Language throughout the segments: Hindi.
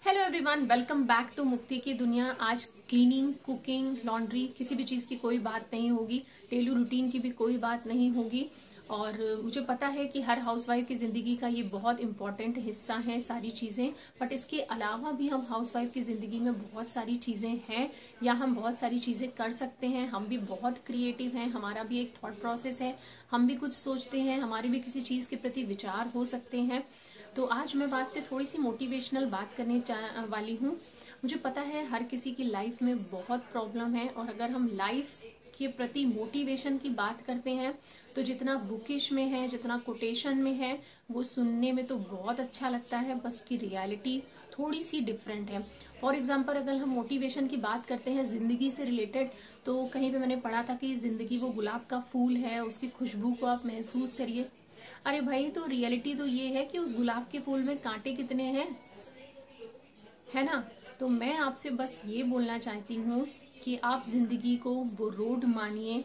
Hello everyone, welcome back to मुक्ति की दुनिया। आज क्लीनिंग, कुकिंग, लॉन्ड्री, किसी भी चीज़ की कोई बात नहीं होगी। डेली रूटीन की भी कोई बात नहीं होगी। और मुझे पता है कि हर हाउसवाइफ की ज़िंदगी का ये बहुत इंपॉर्टेंट हिस्सा है सारी चीज़ें। बट इसके अलावा भी हम हाउसवाइफ की ज़िंदगी में बहुत सारी चीज़ें हैं या हम बहुत सारी चीज़ें कर सकते हैं। हम भी बहुत क्रिएटिव हैं, हमारा भी एक थॉट प्रोसेस है, हम भी कुछ सोचते हैं, हमारे भी किसी चीज़ के प्रति विचार हो सकते हैं। तो आज मैं आपसे थोड़ी सी मोटिवेशनल बात करने वाली हूँ। मुझे पता है हर किसी की लाइफ में बहुत प्रॉब्लम है, और अगर हम लाइफ के प्रति मोटिवेशन की बात करते हैं तो जितना बुकिश में है, जितना कोटेशन में है, वो सुनने में तो बहुत अच्छा लगता है, बस उसकी रियलिटी थोड़ी सी डिफरेंट है। फॉर एग्जांपल, अगर हम मोटिवेशन की बात करते हैं ज़िंदगी से रिलेटेड, तो कहीं पे मैंने पढ़ा था कि ज़िंदगी वो गुलाब का फूल है, उसकी खुशबू को आप महसूस करिए। अरे भाई, तो रियलिटी तो ये है कि उस गुलाब के फूल में कांटे कितने हैं, है ना। तो मैं आपसे बस ये बोलना चाहती हूँ कि आप जिंदगी को वो रोड मानिए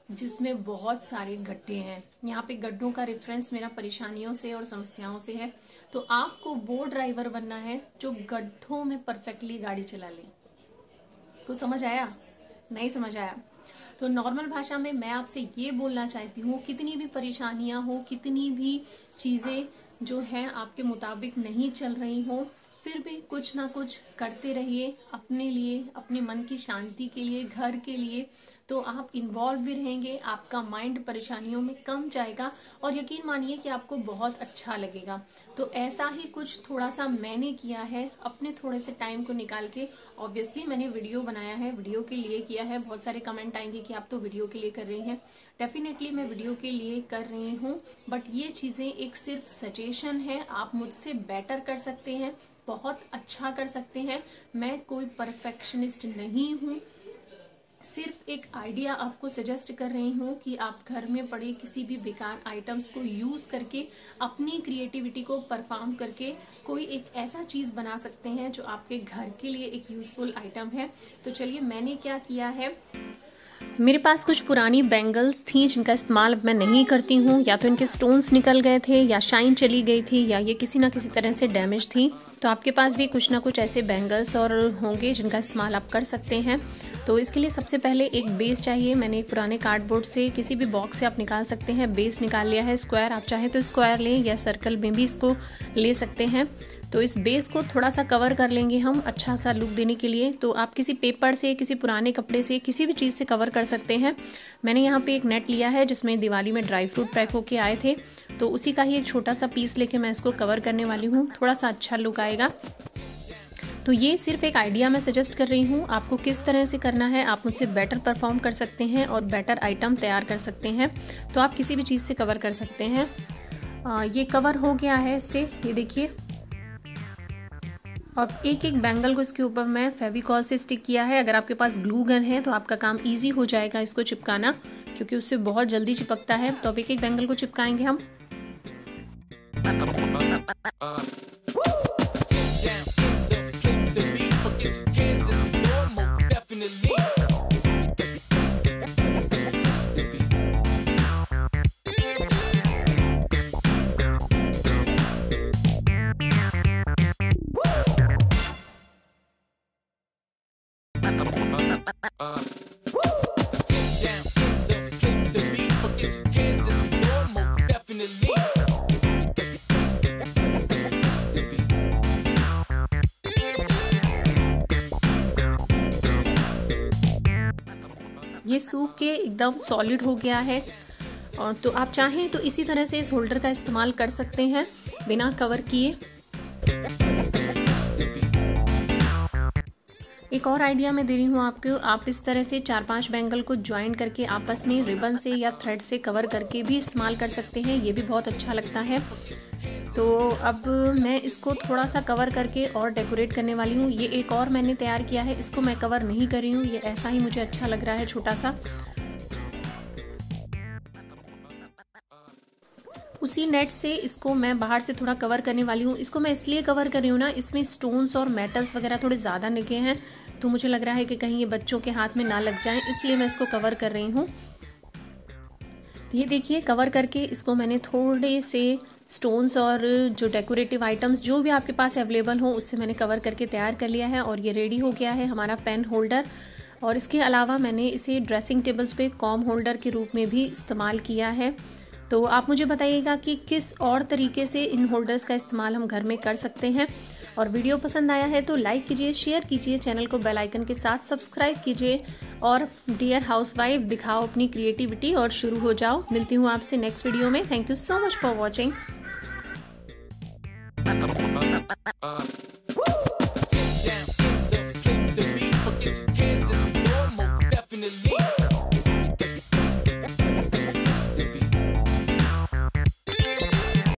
जिसमें बहुत सारे गड्ढे हैं। यहाँ पे गड्ढों का रेफरेंस मेरा परेशानियों से और समस्याओं से है। तो आपको वो ड्राइवर बनना है जो गड्ढों में परफेक्टली गाड़ी चला ले। कुछ समझ आया? नहीं समझ आया तो नॉर्मल भाषा में मैं आपसे ये बोलना चाहती हूँ, कितनी भी परेशानियाँ हो, कितनी भी चीज़ें जो हैं आपके मुताबिक नहीं चल रही हो, फिर भी कुछ ना कुछ करते रहिए अपने लिए, अपने मन की शांति के लिए, घर के लिए। तो आप इन्वॉल्व भी रहेंगे, आपका माइंड परेशानियों में कम जाएगा और यकीन मानिए कि आपको बहुत अच्छा लगेगा। तो ऐसा ही कुछ थोड़ा सा मैंने किया है अपने थोड़े से टाइम को निकाल के। ऑब्वियसली मैंने वीडियो बनाया है, वीडियो के लिए किया है। बहुत सारे कमेंट आएंगे कि आप तो वीडियो के लिए कर रही हैं। डेफिनेटली मैं वीडियो के लिए कर रही हूँ, बट ये चीज़ें एक सिर्फ सजेशन है। आप मुझसे बेटर कर सकते हैं, बहुत अच्छा कर सकते हैं। मैं कोई परफेक्शनिस्ट नहीं हूँ, सिर्फ एक आइडिया आपको सजेस्ट कर रही हूँ कि आप घर में पड़े किसी भी बेकार आइटम्स को यूज़ करके अपनी क्रिएटिविटी को परफॉर्म करके कोई एक ऐसा चीज़ बना सकते हैं जो आपके घर के लिए एक यूज़फुल आइटम है। तो चलिए, मैंने क्या किया है। मेरे पास कुछ पुरानी बैंगल्स थी जिनका इस्तेमाल अब मैं नहीं करती हूँ। या तो इनके स्टोन्स निकल गए थे, या शाइन चली गई थी, या ये किसी ना किसी तरह से डैमेज थी। तो आपके पास भी कुछ ना कुछ ऐसे बैंगल्स और होंगे जिनका इस्तेमाल आप कर सकते हैं। तो इसके लिए सबसे पहले एक बेस चाहिए। मैंने एक पुराने कार्डबोर्ड से, किसी भी बॉक्स से आप निकाल सकते हैं, बेस निकाल लिया है। स्क्वायर आप चाहें तो स्क्वायर लें, या सर्कल में भी इसको ले सकते हैं। तो इस बेस को थोड़ा सा कवर कर लेंगे हम, अच्छा सा लुक देने के लिए। तो आप किसी पेपर से, किसी पुराने कपड़े से, किसी भी चीज़ से कवर कर सकते हैं। मैंने यहाँ पे एक नेट लिया है जिसमें दिवाली में ड्राई फ्रूट पैक होके आए थे, तो उसी का ही एक छोटा सा पीस लेके मैं इसको कवर करने वाली हूँ। थोड़ा सा अच्छा लुक आएगा। तो ये सिर्फ एक आइडिया मैं सजेस्ट कर रही हूँ, आपको किस तरह से करना है आप मुझसे बेटर परफॉर्म कर सकते हैं और बेटर आइटम तैयार कर सकते हैं। तो आप किसी भी चीज़ से कवर कर सकते हैं। ये कवर हो गया है इससे, ये देखिए। और एक एक बैंगल को इसके ऊपर मैं फेविकॉल से स्टिक किया है। अगर आपके पास ग्लू गन है तो आपका काम इजी हो जाएगा इसको चिपकाना, क्योंकि उससे बहुत जल्दी चिपकता है। तो अब एक एक बैंगल को चिपकाएंगे हम। ये सूख के एकदम सॉलिड हो गया है। और तो आप चाहें तो इसी तरह से इस होल्डर का इस्तेमाल कर सकते हैं बिना कवर किए। एक और आइडिया मैं दे रही हूँ आपको। आप इस तरह से 4-5 बैंगल को ज्वाइन करके आपस में रिबन से या थ्रेड से कवर करके भी इस्तेमाल कर सकते हैं, ये भी बहुत अच्छा लगता है। तो अब मैं इसको थोड़ा सा कवर करके और डेकोरेट करने वाली हूँ। ये एक और मैंने तैयार किया है, इसको मैं कवर नहीं कर रही हूँ, ये ऐसा ही मुझे अच्छा लग रहा है छोटा सा। उसी नेट से इसको मैं बाहर से थोड़ा कवर करने वाली हूँ। इसको मैं इसलिए कवर कर रही हूँ ना, इसमें स्टोन्स और मेटल्स वगैरह थोड़े ज़्यादा लगे हैं, तो मुझे लग रहा है कि कहीं ये बच्चों के हाथ में ना लग जाएं, इसलिए मैं इसको कवर कर रही हूँ। ये देखिए, कवर करके इसको मैंने थोड़े से स्टोन्स और जो डेकोरेटिव आइटम्स जो भी आपके पास अवेलेबल हो उससे मैंने कवर करके तैयार कर लिया है। और ये रेडी हो गया है हमारा पेन होल्डर। और इसके अलावा मैंने इसे ड्रेसिंग टेबल्स पे कॉम होल्डर के रूप में भी इस्तेमाल किया है। तो आप मुझे बताइएगा कि किस और तरीके से इन होल्डर्स का इस्तेमाल हम घर में कर सकते हैं। और वीडियो पसंद आया है तो लाइक कीजिए, शेयर कीजिए, चैनल को बेल आइकन के साथ सब्सक्राइब कीजिए। और डियर हाउसवाइफ, दिखाओ अपनी क्रिएटिविटी और शुरू हो जाओ। मिलती हूँ आपसे नेक्स्ट वीडियो में। Thank you so much for watching.